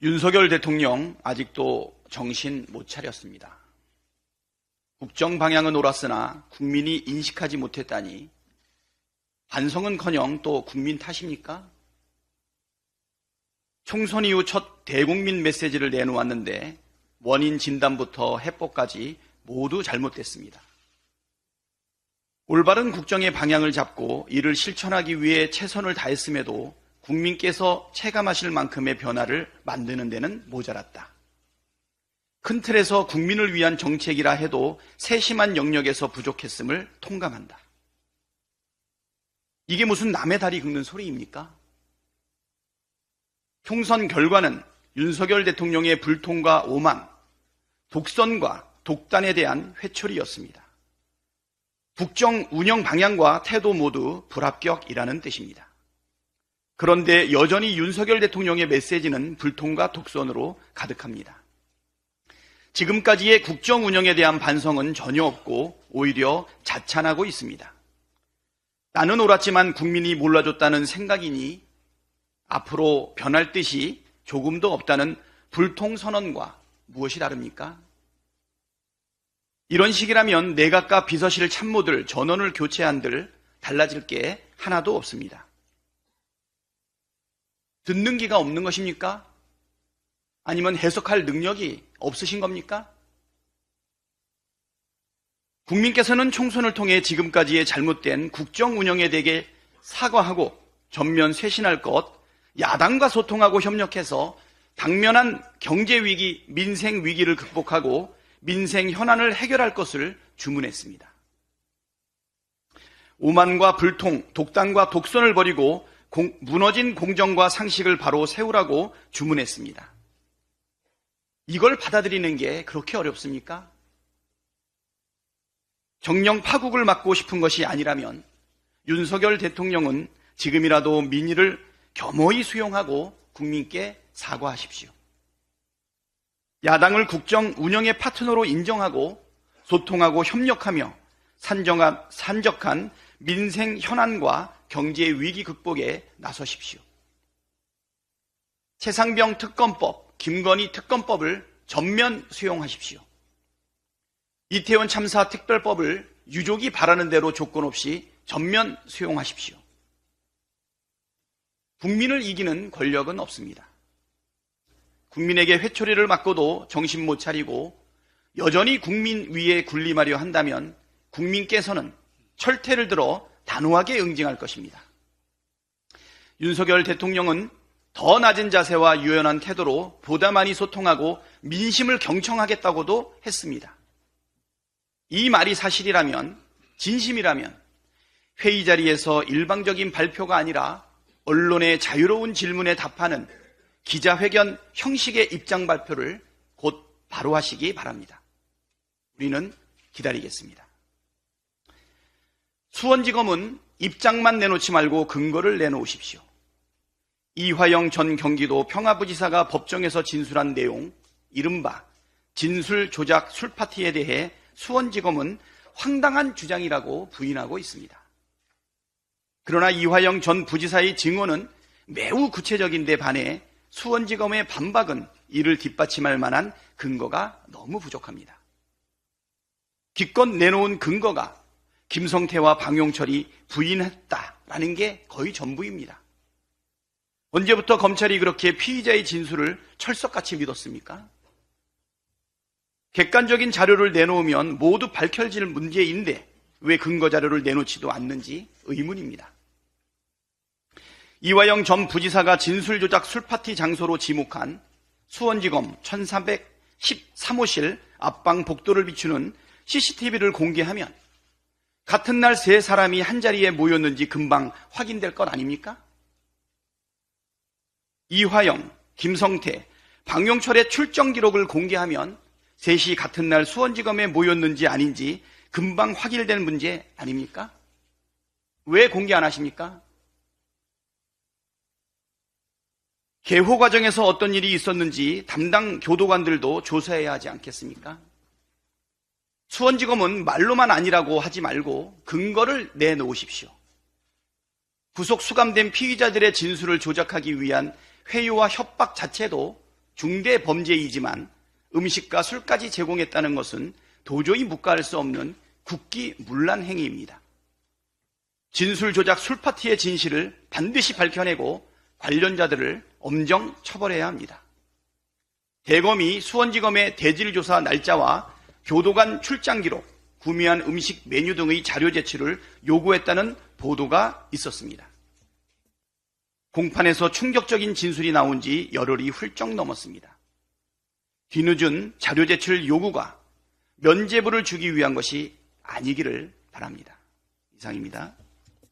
윤석열 대통령 아직도 정신 못 차렸습니다. 국정 방향은 옳았으나 국민이 인식하지 못했다니 반성은커녕 또 국민 탓입니까? 총선 이후 첫 대국민 메시지를 내놓았는데 원인 진단부터 해법까지 모두 잘못됐습니다. 올바른 국정의 방향을 잡고 이를 실천하기 위해 최선을 다했음에도 국민께서 체감하실 만큼의 변화를 만드는 데는 모자랐다. 큰 틀에서 국민을 위한 정책이라 해도 세심한 영역에서 부족했음을 통감한다. 이게 무슨 남의 다리 긁는 소리입니까? 총선 결과는 윤석열 대통령의 불통과 오만, 독선과 독단에 대한 회초리였습니다. 국정 운영 방향과 태도 모두 불합격이라는 뜻입니다. 그런데 여전히 윤석열 대통령의 메시지는 불통과 독선으로 가득합니다. 지금까지의 국정 운영에 대한 반성은 전혀 없고 오히려 자찬하고 있습니다. 나는 옳았지만 국민이 몰라줬다는 생각이니 앞으로 변할 뜻이 조금도 없다는 불통선언과 무엇이 다릅니까? 이런 식이라면 내각과 비서실 참모들, 전원을 교체한들 달라질 게 하나도 없습니다. 듣는 귀가 없는 것입니까? 아니면 해석할 능력이 없으신 겁니까? 국민께서는 총선을 통해 지금까지의 잘못된 국정 운영에 대해 사과하고 전면 쇄신할 것, 야당과 소통하고 협력해서 당면한 경제 위기, 민생 위기를 극복하고 민생 현안을 해결할 것을 주문했습니다. 오만과 불통, 독단과 독선을 버리고 무너진 공정과 상식을 바로 세우라고 주문했습니다. 이걸 받아들이는 게 그렇게 어렵습니까? 정령 파국을 막고 싶은 것이 아니라면 윤석열 대통령은 지금이라도 민의를 겸허히 수용하고 국민께 사과하십시오. 야당을 국정 운영의 파트너로 인정하고 소통하고 협력하며 산적한 민생 현안과 경제 위기 극복에 나서십시오. 최상병 특검법, 김건희 특검법을 전면 수용하십시오. 이태원 참사 특별법을 유족이 바라는 대로 조건 없이 전면 수용하십시오. 국민을 이기는 권력은 없습니다. 국민에게 회초리를 맞고도 정신 못 차리고 여전히 국민 위에 군림하려 한다면 국민께서는 철퇴를 들어 단호하게 응징할 것입니다. 윤석열 대통령은 더 낮은 자세와 유연한 태도로 보다 많이 소통하고 민심을 경청하겠다고도 했습니다. 이 말이 사실이라면, 진심이라면 회의 자리에서 일방적인 발표가 아니라 언론의 자유로운 질문에 답하는 기자회견 형식의 입장 발표를 곧 바로 하시기 바랍니다. 우리는 기다리겠습니다. 수원지검은 입장만 내놓지 말고 근거를 내놓으십시오. 이화영 전 경기도 평화부지사가 법정에서 진술한 내용, 이른바 진술 조작 술파티에 대해 수원지검은 황당한 주장이라고 부인하고 있습니다. 그러나 이화영 전 부지사의 증언은 매우 구체적인데 반해 수원지검의 반박은 이를 뒷받침할 만한 근거가 너무 부족합니다. 기껏 내놓은 근거가 김성태와 방용철이 부인했다라는 게 거의 전부입니다. 언제부터 검찰이 그렇게 피의자의 진술을 철석같이 믿었습니까? 객관적인 자료를 내놓으면 모두 밝혀질 문제인데 왜 근거 자료를 내놓지도 않는지 의문입니다. 이화영 전 부지사가 진술 조작 술파티 장소로 지목한 수원지검 1313호실 앞방 복도를 비추는 CCTV를 공개하면 같은 날 세 사람이 한자리에 모였는지 금방 확인될 것 아닙니까? 이화영, 김성태, 방용철의 출정 기록을 공개하면 셋이 같은 날 수원지검에 모였는지 아닌지 금방 확인될 문제 아닙니까? 왜 공개 안 하십니까? 개호 과정에서 어떤 일이 있었는지 담당 교도관들도 조사해야 하지 않겠습니까? 수원지검은 말로만 아니라고 하지 말고 근거를 내놓으십시오. 구속 수감된 피의자들의 진술을 조작하기 위한 회유와 협박 자체도 중대 범죄이지만 음식과 술까지 제공했다는 것은 도저히 묵과할 수 없는 국기문란 행위입니다. 진술 조작 술파티의 진실을 반드시 밝혀내고 관련자들을 엄정 처벌해야 합니다. 대검이 수원지검의 대질조사 날짜와 교도관 출장 기록, 구매한 음식 메뉴 등의 자료 제출을 요구했다는 보도가 있었습니다. 공판에서 충격적인 진술이 나온 지 열흘이 훌쩍 넘었습니다. 뒤늦은 자료 제출 요구가 면죄부를 주기 위한 것이 아니기를 바랍니다. 이상입니다.